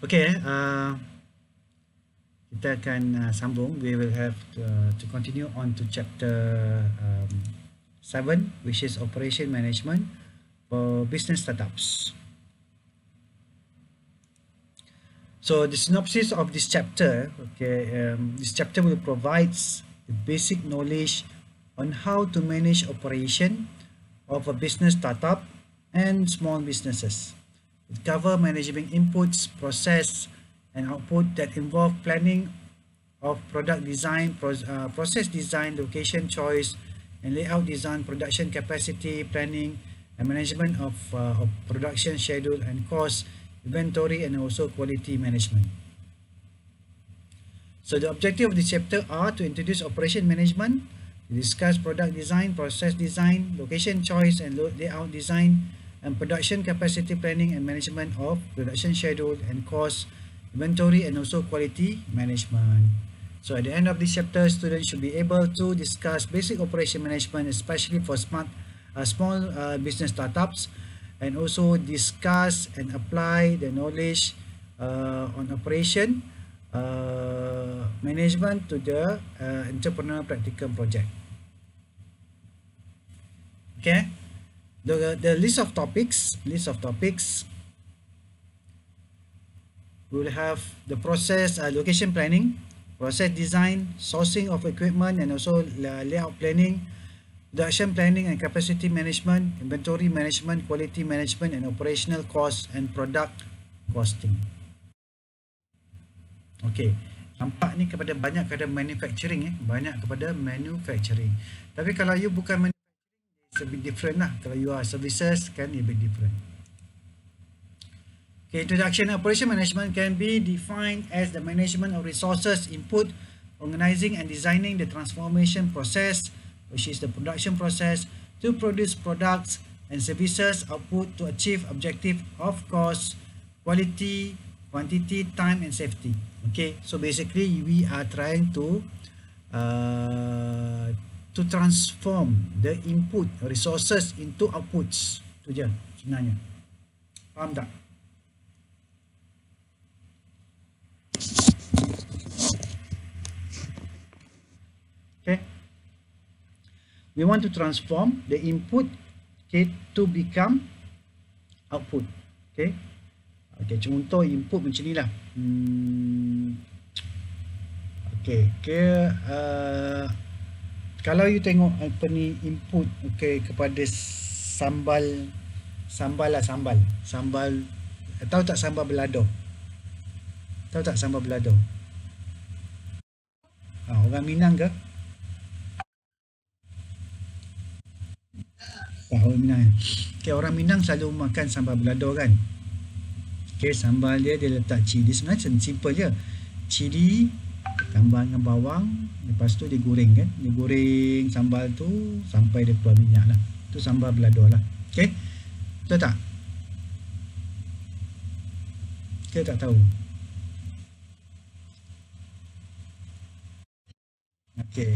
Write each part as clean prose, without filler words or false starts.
Okay, kita akan sambung. We will have to continue on to chapter 7, which is operation management for business startups. So the synopsis of this chapter, okay, this chapter will provide the basic knowledge on how to manage operation of a business startup and small businesses. It covers managing inputs, process, and output that involve planning of product design, process design, location choice, and layout design, production capacity planning, and management of production schedule and cost, inventory, and also quality management. So the objective of this chapter are to introduce operation management, to discuss product design, process design, location choice, and layout design, and production capacity planning and management of production schedule and cost, inventory, and also quality management. So at the end of this chapter, students should be able to discuss basic operation management, especially for small business startups, and also discuss and apply the knowledge on operation management to the entrepreneur practical project. Okay, the list of topics will have the process location planning, process design, sourcing of equipment, and also layout planning, production planning and capacity management, inventory management, quality management, and operational cost and product costing. Okay, nampak ni banyak kepada manufacturing, banyak kepada manufacturing. Tapi kalau you bukan manufacturing, it's a bit different lah. Kalau you are services, kan, a bit different. Okay, introduction. Operation management can be defined as the management of resources, input, organizing and designing the transformation process, which is the production process, to produce products and services output to achieve objective of cost, quality, quantity, time, and safety. Okay, so basically we are trying to transform the input resources into outputs. Tu je sebenarnya. Faham tak? Okay. We want to transform the input, okay, to become output. Okay. Okay, contoh input macam ni lah. Okay, kalau you tengok apa ni input, okay, kepada sambal, tahu tak sambal balado? Tahu tak sambal balado? Orang Minang ke? Orang Minang. Okay, orang Minang selalu makan sambal balado kan? Okay, sambal dia letak cili. Sebenarnya simple je. Cili tambah dengan bawang, lepas tu dia goreng kan. Dia goreng sambal tu sampai dia keluar minyak lah. Tu sambal balado lah. Okay, betul tak? Kita tak tahu. Okay.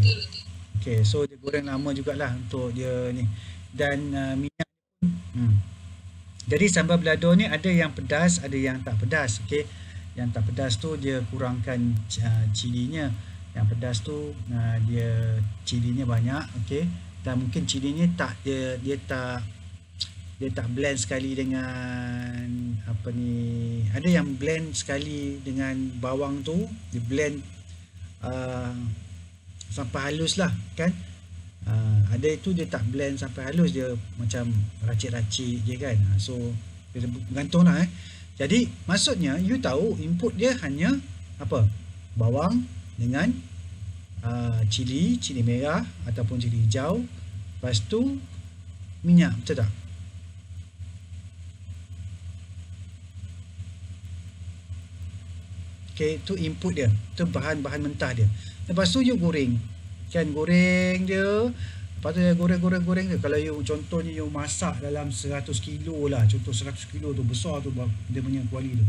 Okay, so dia goreng lama jugalah untuk dia ni. Dan minyak pun jadi sambal balado ni ada yang pedas, ada yang tak pedas. Okay, yang tak pedas tu dia kurangkan cilinya, yang pedas tu dia cilinya banyak. Okay, dan mungkin cilinya tak dia tak blend sekali dengan apa ni, ada yang blend sekali dengan bawang tu, dia blend sampai halus lah kan. Ada itu dia tak blend sampai halus, dia macam racik-racik je kan. So bergantung lah Jadi maksudnya you tahu input dia hanya apa? Bawang dengan cili merah ataupun cili hijau, lepas tu minyak, betul tak? Okay, tu input dia, tu bahan-bahan mentah dia. Lepas tu you goreng kan, goreng dia. Lepas tu dia goreng dia. Kalau you contohnya you masak dalam 100 kilo lah, contoh 100 kilo tu besar tu dia punya kuali tu.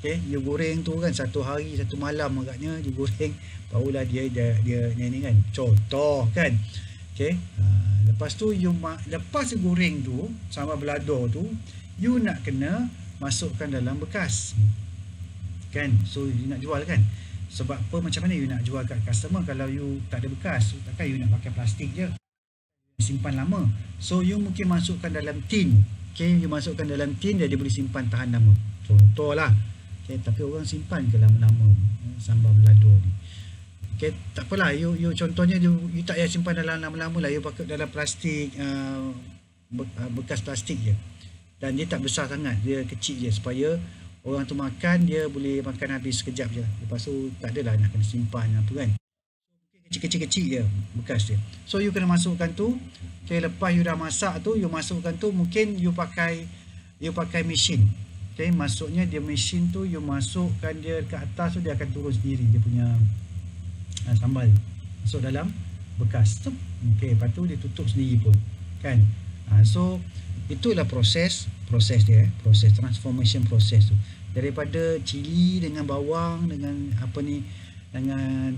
Okay, you goreng tu kan satu hari satu malam agaknya you goreng, barulah dia ni kan, contoh kan. Okay, lepas tu you lepas you goreng tu sambal balado tu, you nak kena masukkan dalam bekas. kan. So you nak jual kan, sebab apa, macam mana you nak jual kat customer kalau you tak ada bekas? Takkan you nak pakai plastik je, simpan lama. So you mungkin masukkan dalam tin. Okay, you masukkan dalam tin, dia boleh simpan tahan lama. Contoh lah. Okay, tapi orang simpan ke lama-lama sambal balado ni? Okay, tak apalah, you contohnya you tak payah simpan dalam lama-lama lah, you pakai dalam plastik, bekas plastik je, dan dia tak besar sangat, dia kecil je, supaya orang tu makan, dia boleh makan habis sekejap je, lepas tu tak adalah nak kena simpan apa kan. Kecil-kecil je bekas dia. So you kena masukkan tu. Okay, lepas you dah masak tu, you masukkan tu, mungkin you pakai mesin. Okay, maksudnya dia mesin tu you masukkan dia ke atas tu, dia akan turun sendiri dia punya sambal masuk dalam bekas tu. Okay, lepas tu dia tutup sendiri pun kan. So itulah proses dia, proses transformation proses tu, daripada cili dengan bawang dengan apa ni, dengan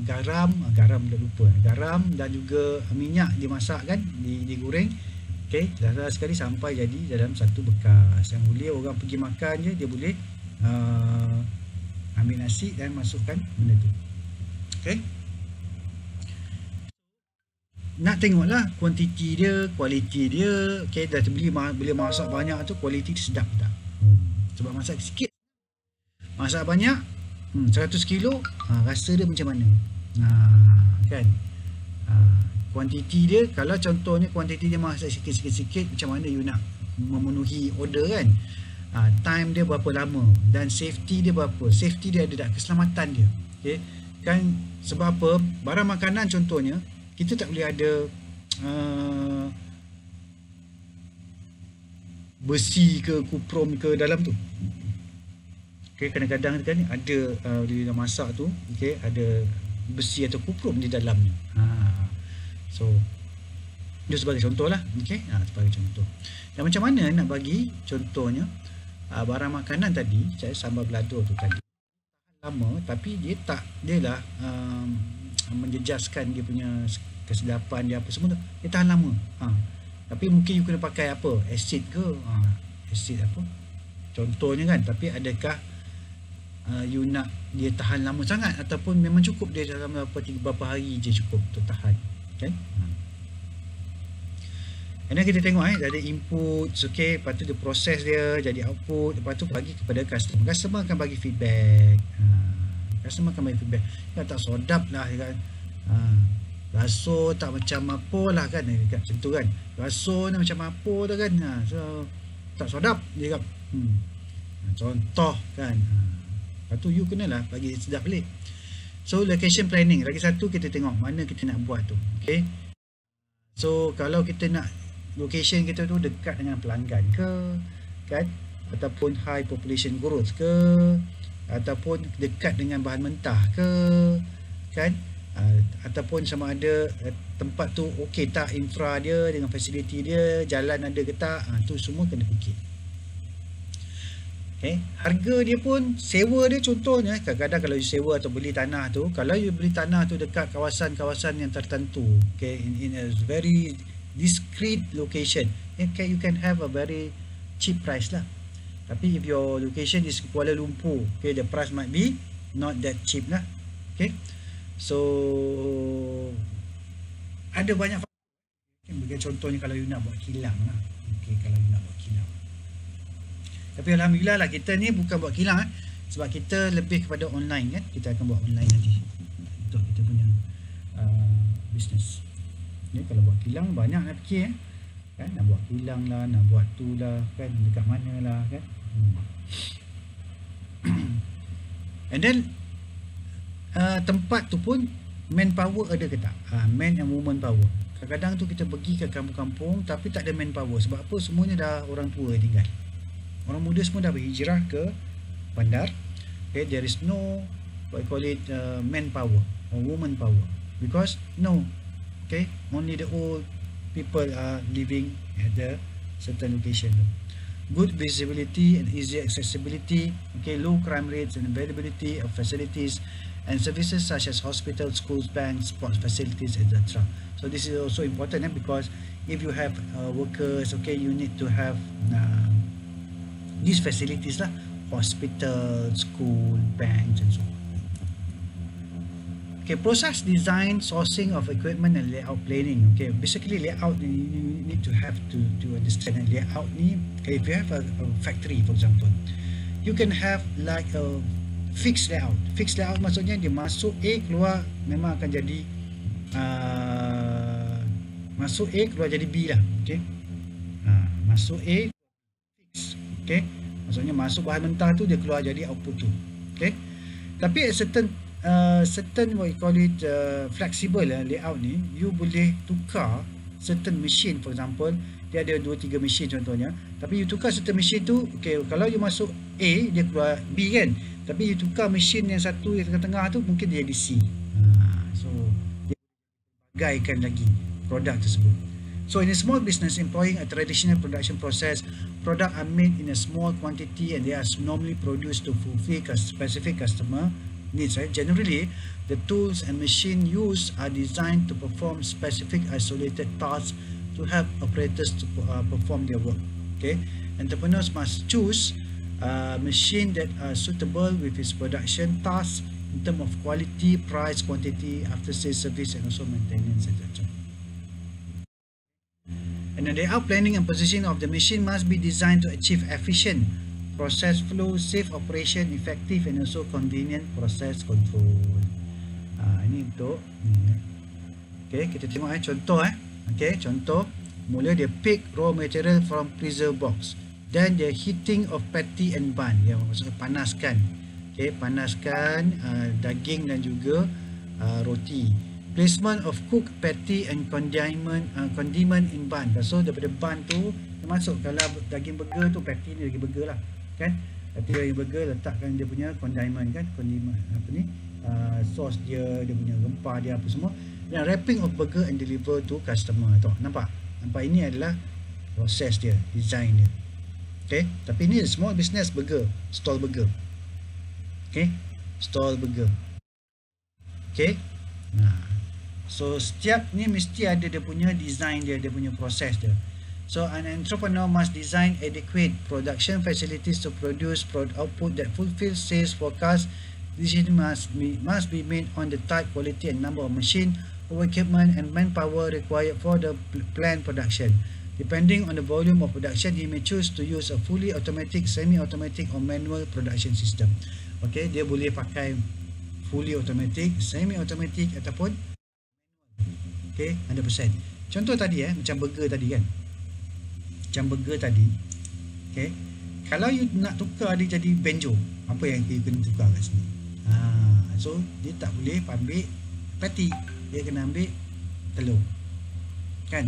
garam dah lupa, garam dan juga minyak dimasak kan, digoreng. Okay, last sekali sampai jadi dalam satu bekas yang boleh orang pergi makan je, dia boleh ambil nasi dan masukkan benda tu. Okay, nak tengoklah kuantiti dia, kualiti dia. Okay, dah boleh masak banyak tu, kualiti dia sedap tak? Sebab masak sikit, masak banyak, 100 kilo, rasa dia macam mana? Kan? Kuantiti dia, kalau contohnya kuantiti dia masak sikit-sikit, macam mana you nak memenuhi order kan? Time dia berapa lama, dan safety dia berapa? Safety dia ada tak? Keselamatan dia. Okay? Kan, sebab apa? Barang makanan contohnya, kita tak boleh ada besi ke kuprom ke dalam tu. Okay, kadang-kadang kan ada dia dah masak tu, okay, ada besi atau kuprom di dalamnya. So itu sebagai contoh lah. Okay, sebagai contoh. Dan macam mana nak bagi contohnya barang makanan tadi, saya sambal balado tu tadi lama, tapi dia lah menjejaskan dia punya kesedapan dia apa semua tu, dia tahan lama. Tapi mungkin you kena pakai apa, asid ke, asid apa contohnya kan. Tapi adakah you nak dia tahan lama sangat, ataupun memang cukup dia dalam beberapa hari je cukup untuk tahan kan. And then kita tengok dari input, okay, lepas tu dia proses dia jadi output, lepas tu bagi kepada customer. Customer akan bagi feedback. Customer akan bagi feedback. Ya, tak sedap lah kan. Rasa tak macam apa lah kan, dekat macam tu kan. Rasa ni macam apa tu kan. So tak sedap dia kata. Contoh kan. Lepas tu you kenalah bagi sedap balik. So location planning, lagi satu kita tengok mana kita nak buat tu. Okay. So kalau kita nak location kita tu dekat dengan pelanggan ke kan, ataupun high population growth ke, ataupun dekat dengan bahan mentah ke kan, ataupun sama ada tempat tu okey tak, infra dia dengan fasiliti dia, jalan ada ke tak, tu semua kena fikir. Okay. Harga dia pun, sewa dia contohnya, kadang-kadang kalau you sewa atau beli tanah tu, kalau you beli tanah tu dekat kawasan-kawasan yang tertentu, okay, in a very discreet location, okay, you can have a very cheap price lah. Tapi if your location is Kuala Lumpur, okay, the price might be not that cheap lah. Okay, so ada banyak faktor. Okay, contohnya kalau you nak buat kilang lah, okay, kalau you nak buat kilang. Tapi alhamdulillah lah, kita ni bukan buat kilang sebab kita lebih kepada online kan. Kita akan buat online nanti untuk kita punya business. Ya, kalau buat kilang banyak nak fikir kan, nak buat kilang lah, nak buat tu lah kan, dekat mana lah kan. And then tempat tu pun manpower ada ke tak, man and woman power. Kadang-kadang tu kita pergi ke kampung-kampung tapi tak ada manpower. Sebab apa? Semuanya dah orang tua tinggal, orang muda semua dah berhijrah ke bandar. Okay, there is no what you call it manpower or woman power, because okay, only the old people are living at the certain location. Good visibility and easy accessibility, okay, low crime rates and availability of facilities and services such as hospitals, schools, banks, sports facilities, etc. So this is also important because if you have workers, okay, you need to have these facilities lah hospital, school, banks, and so on. Okay, process design, sourcing of equipment and layout planning. Okay, basically layout you need to have to understand layout ni. Okay, if you have a factory for example, you can have like a fixed layout. Fixed layout maksudnya dia masuk A keluar memang akan jadi masuk A keluar jadi B lah. Okay, masuk A fix. Okay, maksudnya masuk bahan mentah tu dia keluar jadi output tu. Okay, tapi certain what you call it flexible layout ni, you boleh tukar certain machine. For example, dia ada 2-3 machine contohnya, tapi you tukar certain machine tu. Okay, kalau you masuk A dia keluar B kan, tapi you tukar machine yang satu yang tengah-tengah tu mungkin dia jadi C. So dia bagaikan lagi produk tersebut. So in a small business employing a traditional production process, product are made in a small quantity and they are normally produced to fulfill specific customer needs, right? Generally, the tools and machine used are designed to perform specific isolated tasks to help operators to perform their work. Okay, entrepreneurs must choose machine that are suitable with its production tasks in terms of quality, price, quantity, after sales service, and also maintenance, etc. And the layout, planning and positioning of the machine must be designed to achieve efficient process flow, safe operation, effective and also convenient process control. Ini untuk ni. Okay, kita tengok contoh Okay, contoh mula dia pick raw material from freezer box, then the heating of patty and bun, yang maksudnya panaskan. Okay, panaskan daging dan juga roti. Placement of cooked patty and condiment in bun. So daripada bun tu termasuk kalau daging burger tu, patty ni daging burger lah kan, patty daging burger, letakkan dia punya condiment kan, condiment apa ni, sauce dia punya rempah dia apa semua, dan wrapping of burger and deliver to customer. Nampak ini adalah proses dia, design dia. Okay, tapi ini small business burger, stall burger. Okay, stall burger. Okay, so setiap ni mesti ada dia punya design dia punya proses dia. So an entrepreneur must design adequate production facilities to produce output that fulfills sales forecast. Decision must be made on the type, quality and number of machine, equipment and manpower required for the planned production. Depending on the volume of production, he may choose to use a fully automatic, semi-automatic or manual production system. Okay, dia boleh pakai fully automatic, semi-automatic ataupun okay, 100%. Contoh tadi macam burger tadi kan, okay, kalau you nak tukar dia jadi benjo, apa yang you kena tukar kat sini? So dia tak boleh ambil patty, dia kena ambil telur kan,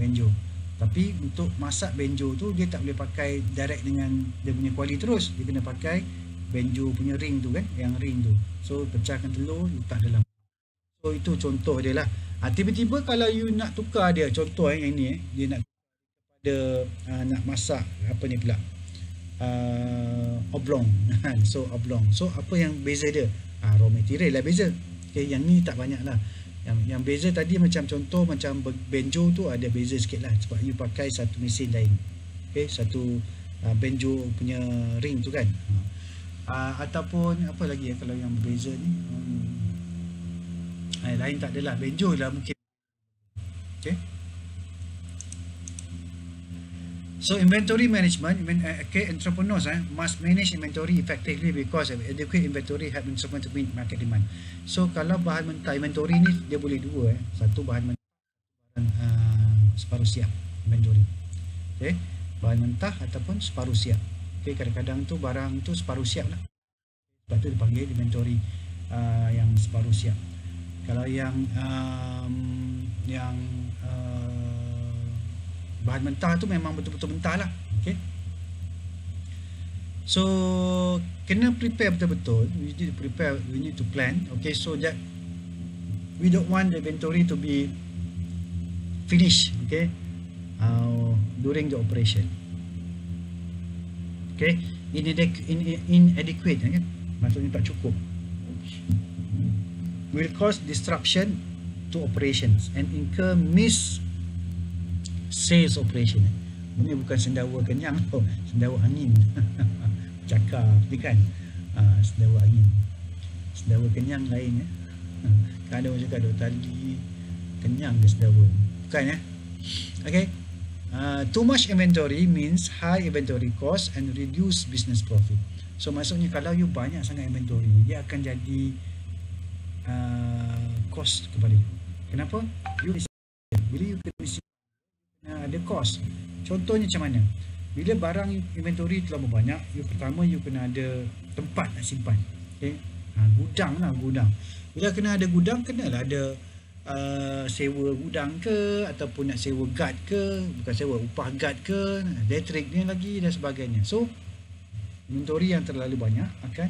benjo. Tapi untuk masak benjo tu dia tak boleh pakai direct dengan dia punya kuali terus, dia kena pakai benjo punya ring tu kan, yang ring tu. So pecahkan telur, letak dalam. So itu contoh dia lah. Tiba-tiba kalau you nak tukar dia, contoh yang ni dia nak nak masak apa ni pula, oblong. So oblong, so apa yang beza dia? Raw material lah beza. Okay, yang ni tak banyak lah. Yang beza tadi macam contoh macam benjo tu ada beza sikit lah, sebab you pakai satu mesin lain. Okay, satu benjo punya ring tu kan. Ataupun apa lagi kalau yang berbeza ni, lain tak adalah, benjo lah mungkin. Okay, so inventory management, entrepreneurs must manage inventory effectively because adequate inventory help entrepreneurs to meet market demand. So kalau bahan mentah, inventory ni dia boleh dua, satu bahan mentah, separuh siap inventory. Okay, bahan mentah ataupun separuh siap. Okay, kadang-kadang tu barang tu separuh siap lah, sebab tu dipanggil inventory yang separuh siap. Kalau yang bahan mentah tu memang betul-betul mentah lah. Okay, so kena prepare betul-betul. We need to prepare, we need to plan. Okay, so that we don't want the inventory to be finished, okay, during the operation. Okay, inadequate kan, maksudnya tak cukup, will cause disruption to operations and incur miss sales operation. Ini bukan sendawa kenyang tau, sendawa angin. cakap ni kan. Sedawa angin, sedawa kenyang lain kan ada orang cakap duk tali kenyang ke sedawa, bukan okay. Too much inventory means high inventory cost and reduce business profit. So maksudnya kalau you banyak sangat inventory, dia akan jadi cost kepada you. Kenapa? Bila you kena ada cost. Contohnya macam mana? Bila barang inventory terlalu banyak, pertama you kena ada tempat nak simpan. Okay? Gudang lah, gudang. Bila kena ada gudang, kenalah ada sewa gudang ke, ataupun nak sewa guard ke, bukan sewa, upah guard ke, elektrik ni lagi dan sebagainya. So inventory yang terlalu banyak akan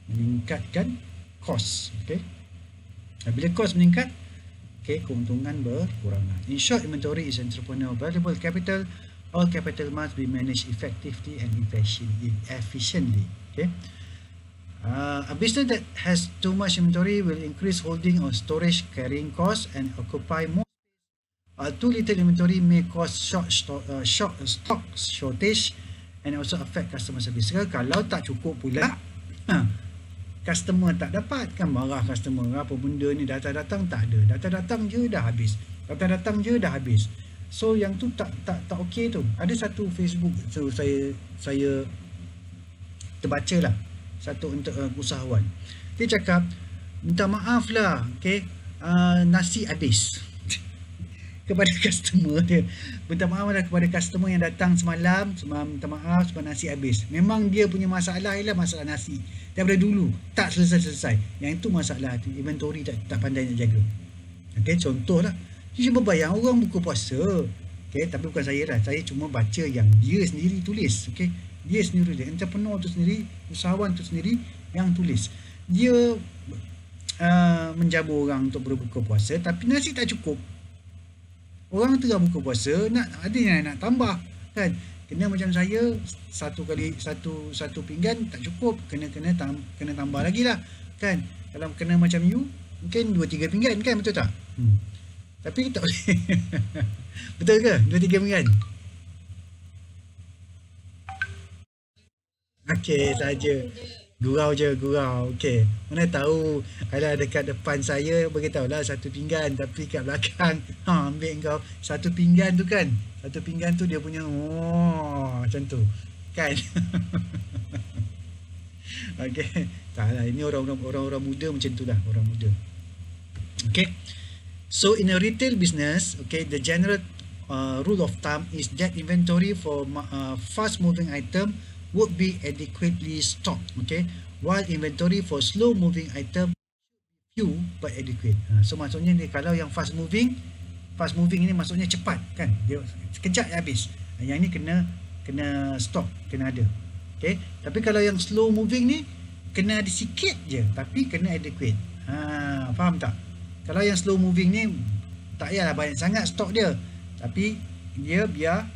meningkatkan cost. Okay? Bila cost meningkat, okay, keuntungan berkurangan. In short, inventory is entrepreneurial valuable capital. All capital must be managed effectively and efficiently. Okay? A business that has too much inventory will increase holding or storage carrying costs and occupy more. Too little inventory may cause stock shortage and also affect customer service. Kalau tak cukup pula, customer tak dapat, kan marah customer, apa benda ni datang-datang tak ada, datang-datang je dah habis, datang-datang je dah habis. So yang tu tak okey tu. Ada satu Facebook, so saya terbaca lah, satu untuk usahawan, dia cakap minta maaf lah, okay, nasi habis kepada customer dia. Minta maaf lah kepada customer yang datang semalam minta maaf sebab nasi habis. Memang dia punya masalah ialah masalah nasi daripada dulu tak selesai. Yang itu masalah inventory tak pandai nak jaga. Okay, contoh lah, dia cuma bayang orang buka puasa, okay, tapi bukan saya lah, saya cuma baca yang dia sendiri tulis. Okay, dia sendiri, dia entrepreneur tu sendiri, usahawan tu sendiri yang tulis. Dia menjamu orang untuk berbuka puasa, tapi nasi tak cukup. Orang tengah buka puasa, ada yang nak tambah, kan? Kena macam saya, satu pinggan tak cukup, kena tambah lagi lah, kan? Kalau kena macam you, mungkin 2-3 pinggan, kan? Betul tak? Tapi tak boleh. Betul ke? 2-3 pinggan. Okey, saja. Gurau je, gurau. Okey. Mana tahu ada dekat depan saya beritahulah satu pinggan, tapi kat belakang ambil kau satu pinggan tu, kan. Satu pinggan tu dia punya macam tu. Kan? Okey. Taklah, ini orang-orang muda macam tu lah, orang muda. Okay. So in a retail business, okay, the general rule of thumb is that inventory for fast moving item would be adequately stocked, okay, while inventory for slow moving item few but adequate. So maksudnya ni, kalau yang fast moving ini maksudnya cepat, kan, dia sekejap habis. Yang ni kena stock, kena ada. Okay, tapi kalau yang slow moving ni kena ada sikit je tapi kena adequate. Faham tak? Kalau yang slow moving ni tak payahlah banyak sangat stok dia, tapi dia biar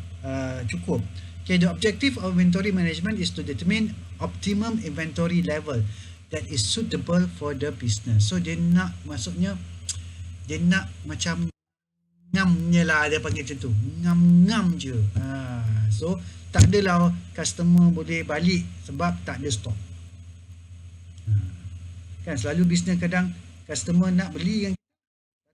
cukup. Okay, the objective of inventory management is to determine optimum inventory level that is suitable for the business. So dia nak, maksudnya dia nak macam ngamnya lah, dia panggil macam tu, ngam je. So tak adalah customer boleh balik sebab tak ada stok. Kan selalu bisnes kadang customer nak beli, yang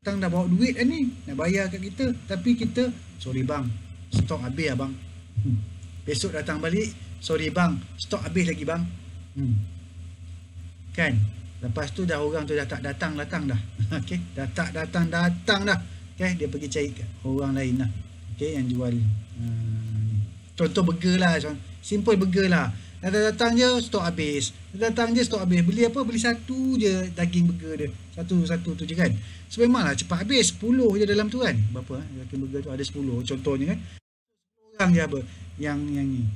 datang dah bawa duit ni nak bayar kat kita, tapi kita sorry bang, stok habis lah bang. Besok datang balik, sorry bang, stok habis lagi bang. Kan? Lepas tu dah orang tu dah tak datang dah. Okey, dah tak datang dah. Okay, dia pergi cari orang lain lah. Okey, yang jual contoh burger lah, simple burger lah. Datang je stok habis. Beli apa? Beli satu je daging burger dia. Satu tu je, kan. So memanglah cepat habis. 10 je dalam tu, kan. Berapa daging burger tu ada 10 contohnya, kan. Orang je apa yang ni.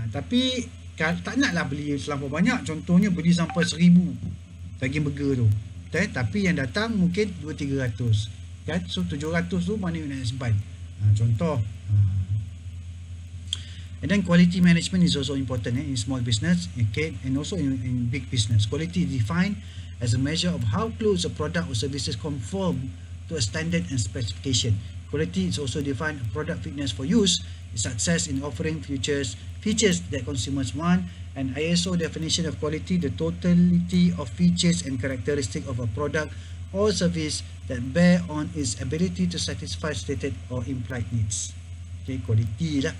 Tapi tak naklah beli terlampau banyak. Contohnya beli sampai 1000 daging burger tu. Tapi yang datang mungkin 200-300, kan. So 700 tu mana you nak simpan? Contoh. And then quality management is also important in small business, okay, and also in big business. Quality is defined as a measure of how close a product or services conform to a standard and specification. Quality is also defined product fitness for use, success in offering features features that consumers want, and ISO definition of quality, the totality of features and characteristics of a product or service that bear on its ability to satisfy stated or implied needs. Okay, quality lah.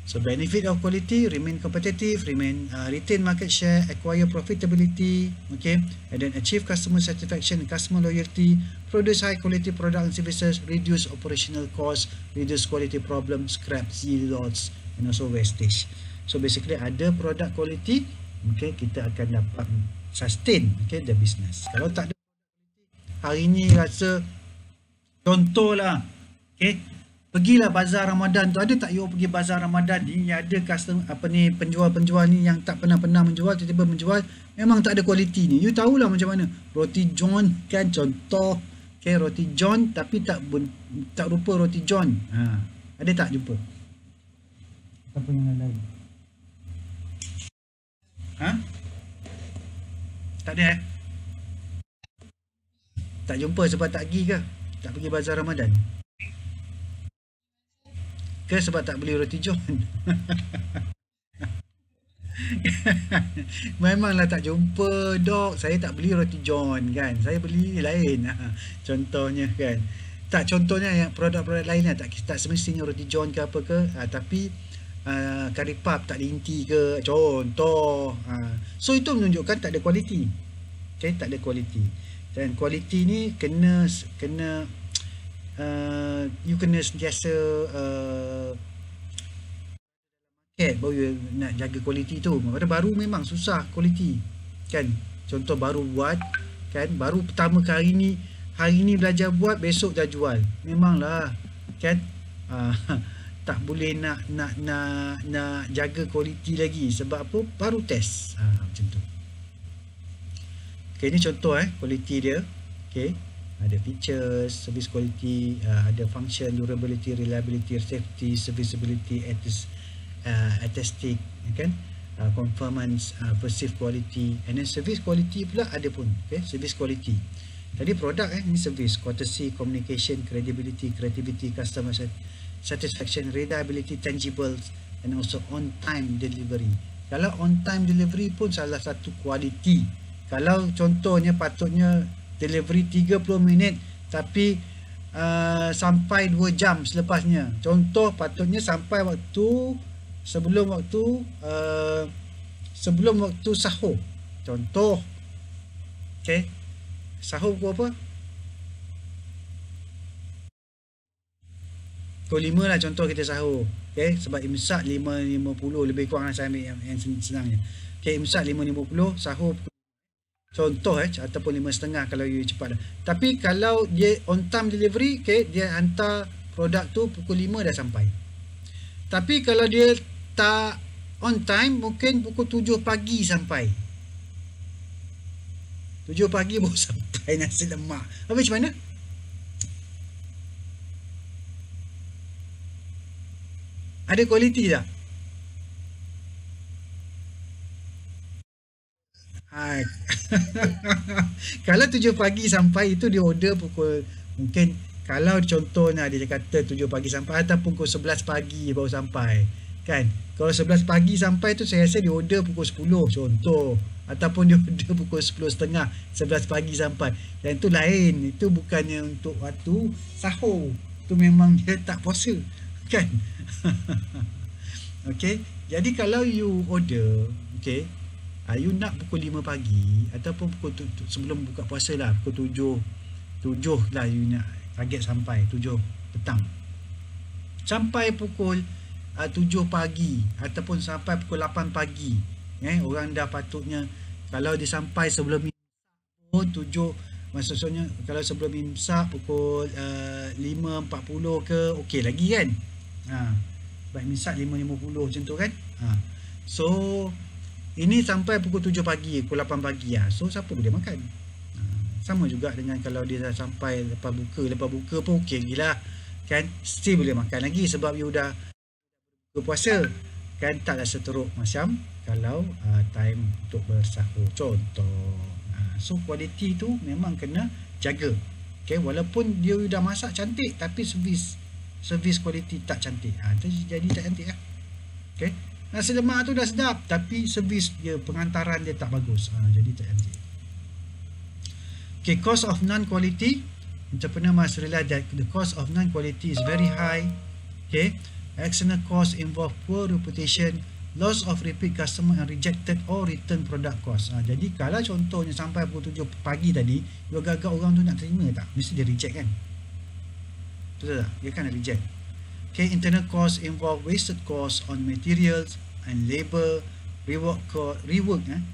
So benefit of quality: remain competitive, retain market share, acquire profitability, okay, and then achieve customer satisfaction and customer loyalty, produce high quality product and services, reduce operational costs, reduce quality problems, scrap, yield loss, and also wastage. So basically ada product quality, okay, kita akan dapat sustain, okay, the business. Kalau tak ada hari ni rasa, contohlah, okay, pergilah bazar Ramadan tu, ada tak you pergi bazar Ramadan ni yang ada customer penjual-penjual ni yang tak pernah menjual, tiba-tiba menjual, memang tak ada kualiti ni. You tahulah macam mana. Roti John kan contoh, okay, roti John tapi tak rupa roti John. Ada tak jumpa? Ataupun yang lain. Tak ada tak jumpa sebab tak pergi ke? Tak pergi bazar Ramadan ke sebab tak beli roti John? Memanglah tak jumpa, dok. Saya tak beli roti John kan, saya beli lain. Contohnya kan, tak, contohnya yang produk-produk lain lah, tak semestinya roti John ke apa ke, tapi kari puff tak ada inti ke, contoh. So itu menunjukkan tak ada kualiti. Okay, tak ada kualiti. Dan kualiti ni kena you kena sentiasa market baru you nak jaga kualiti tu. Pada baru memang susah kualiti kan. Contoh baru buat kan, baru pertama kali ni, hari ni belajar buat, besok dah jual, memanglah kan. Tak boleh nak jaga kualiti lagi. Sebab apa? Baru test. Macam tu. Okay, ini contoh kualiti dia. Okay, ada features, service quality, ada function, durability, reliability, safety, serviceability, attestic, kan, conformance, perceived quality, and then service quality pula ada pun. Okay, service quality. Tadi produk ini service, courtesy, communication, credibility, creativity, customer satisfaction, reliability, tangible, and also on time delivery. Kalau on time delivery pun salah satu quality. Kalau contohnya patutnya delivery 30 minit tapi sampai 2 jam selepasnya. Contoh patutnya sampai waktu sebelum waktu sahur. Contoh. Okey. Sahur pukul apa? Pukul 5 lah contoh kita sahur. Okey, sebab imsak 5.50 lebih kurang, saya ambil yang senangnya. Okey, imsak 5.50, sahur contoh ataupun 5.30 kalau you cepat. Tapi kalau dia on time delivery, okay, dia hantar produk tu pukul 5 dah sampai. Tapi kalau dia tak on time, mungkin pukul 7 pagi sampai. 7 pagi baru sampai nasi lemak. Habis macam mana? Ada kualiti tak? Kalau 7 pagi sampai, itu dia order pukul, mungkin kalau contohnya dia kata 7 pagi sampai ataupun pukul 11 pagi baru sampai kan. Kalau 11 pagi sampai tu saya rasa dia order pukul 10 contoh, ataupun dia order pukul 10.30, 11 pagi sampai. Yang tu lain, itu bukannya untuk waktu sahur, tu memang dia tak puasa kan. Okey, jadi kalau you order, okey, you nak pukul 5 pagi ataupun pukul sebelum buka puasa lah, pukul 7 lah you nak target sampai 7 petang, sampai pukul 7 pagi ataupun sampai pukul 8 pagi, orang dah patutnya, kalau dia sampai sebelum 7, maksudnya kalau sebelum imsak pukul 5.40 ke, okey lagi kan. Sebab imsak 5.50 macam tu kan. So ini sampai pukul 7 pagi, pukul 8 pagi so siapa boleh makan? Sama juga dengan kalau dia dah sampai lepas buka pun okey lagi lah kan, still boleh makan lagi sebab you dah berpuasa kan. Taklah seteruk macam kalau time untuk bersahur contoh. So kualiti tu memang kena jaga. Okay, walaupun dia dah masak cantik tapi servis servis kualiti tak cantik, tu jadi tak cantik lah. Okay, nasi lemak tu dah sedap tapi servis dia, pengantaran dia tak bagus, jadi tak cantik. Okay, cost of non-quality. Entrepreneur must realize that the cost of non-quality is very high. Okay, external cost involve poor reputation, loss of repeat customer and rejected or return product cost. Jadi kalau contohnya sampai pukul 7 pagi tadi, you agak-agak orang tu nak terima tak? Mesti dia reject kan? Betul tak? Dia kan reject. Okay, internal cost involve wasted cost on materials and labor, rework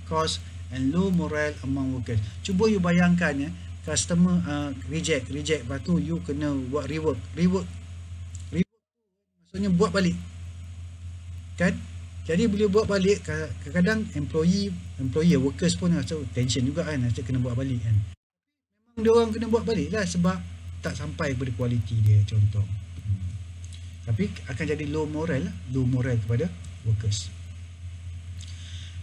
cost and low morale among workers. Cuba you bayangkan ya, customer reject, lepas tu you kena buat rework maksudnya buat balik kan. Jadi bila buat balik, kadang-kadang employee workers pun rasa tension juga kan, rasa kena buat balik kan. Memang dia orang kena buat balik lah sebab tak sampai kepada kualiti dia contoh. Tapi akan jadi low moral kepada workers.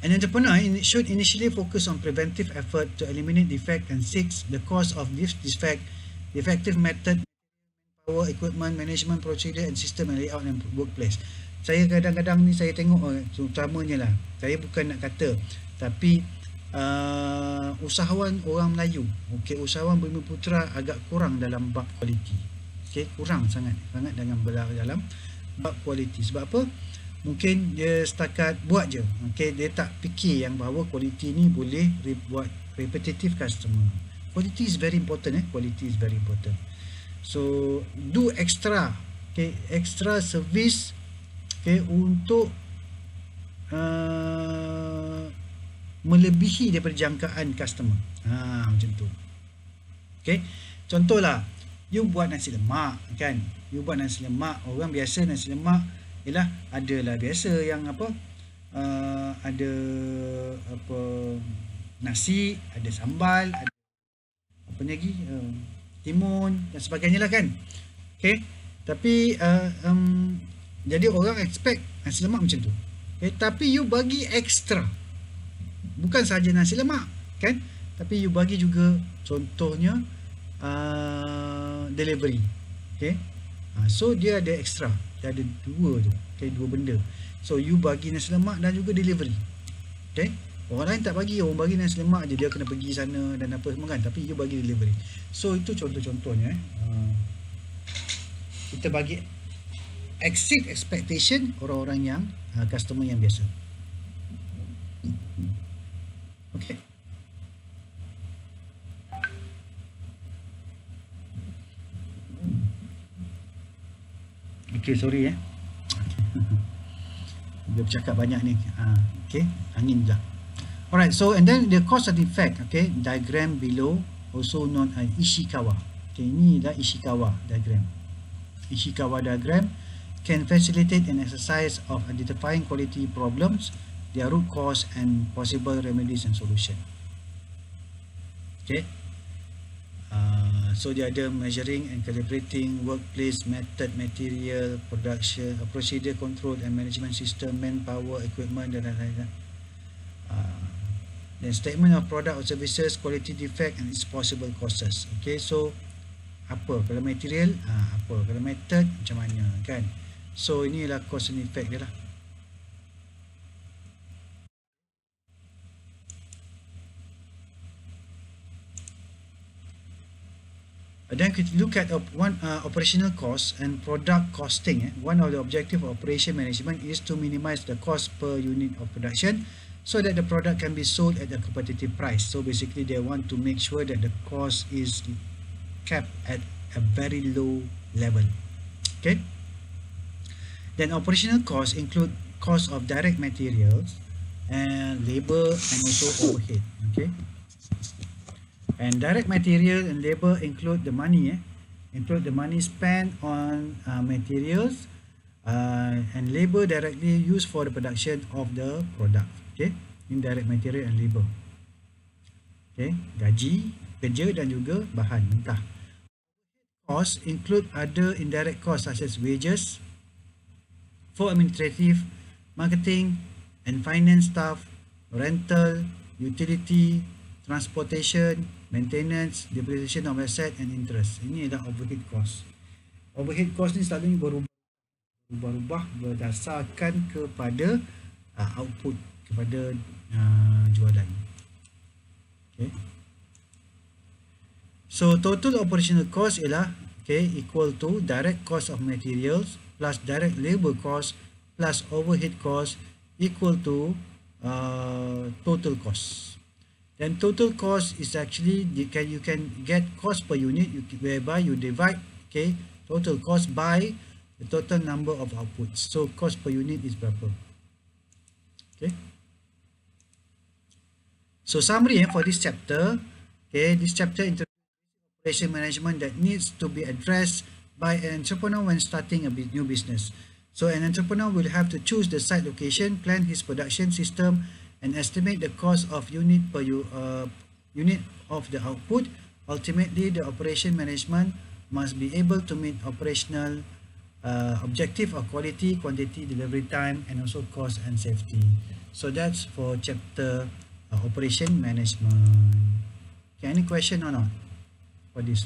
An entrepreneur should initially focus on preventive effort to eliminate defect and seeks the cause of this defect, the effective method, power, equipment, management, procedure and system and layout and workplace. Saya kadang-kadang ni saya tengok terutamanya lah, saya bukan nak kata, tapi usahawan orang Melayu, okay, usahawan Bumiputera agak kurang dalam bab kualiti. Okay, kurang sangat dalam bab kualiti. Sebab apa? Mungkin dia setakat buat je, okay, dia tak fikir yang bahawa kualiti ni boleh buat repetitive customer. Quality is very important, quality is very important. So do extra, okay, extra service, okay, untuk melebihi daripada jangkaan customer. Macam tu. Okay, contohlah you buat nasi lemak kan, orang biasa nasi lemak ialah adalah biasa yang apa, ada apa, nasi, ada sambal, ada apa lagi, timun dan sebagainya lah kan. Okay, tapi jadi orang expect nasi lemak macam tu. Okay, tapi you bagi extra, bukan saja nasi lemak kan, tapi you bagi juga contohnya delivery. Okay, so dia ada extra, dia ada dua tu, okay, dua benda. So you bagi nasi lemak dan juga delivery. Okay, orang lain tak bagi, orang bagi nasi lemak je, dia kena pergi sana dan apa semua kan, tapi you bagi delivery. So itu contoh-contohnya. Kita bagi exceed expectation orang-orang yang customer yang biasa. Okay. Okay, sorry dia bercakap banyak ni. Okay, angin pula. Alright, so and then the cause and effect, okay, diagram below also known as Ishikawa. Okay, ini adalah Ishikawa diagram. Ishikawa diagram can facilitate an exercise of identifying quality problems, their root cause and possible remedies and solution. Okay, so dia ada measuring and calibrating workplace method, material, production, procedure, control and management system, manpower, equipment dan lain-lain. Then statement of product or services, quality defect and its possible causes. Okay, so apa kalau material, apa kalau method, macam mana kan. So inilah cause and effect dia lah. Then kita look at operational cost and product costing. One of the objective of operation management is to minimize the cost per unit of production so that the product can be sold at a competitive price. So basically they want to make sure that the cost is kept at a very low level. Okay. Then operational costs include cost of direct materials and labor and also overhead. Okay. And direct material and labor include the money, spent on materials and labor directly used for the production of the product. Okay, indirect material and labor. Okay, gaji, kerja dan juga bahan mentah. Costs include other indirect costs such as wages for administrative, marketing and finance staff, rental, utility, transportation, maintenance, depreciation of asset and interest. Ini adalah overhead cost. Overhead cost ni selalunya berubah berdasarkan kepada output, kepada jualan. Okay. So total operational cost ialah equal to direct cost of materials plus direct labor cost plus overhead cost equal to total cost. Then total cost is actually you can get cost per unit whereby you divide total cost by the total number of outputs. So cost per unit is berapa? Okay. So summary for this chapter. This chapter introduces operation management that needs to be addressed by an entrepreneur when starting a new business. So an entrepreneur will have to choose the site location, plan his production system, and estimate the cost of unit per unit of the output. Ultimately, the operation management must be able to meet operational objective of quality, quantity, delivery time, and also cost and safety. So that's for chapter operation management. Okay, any question or not for this?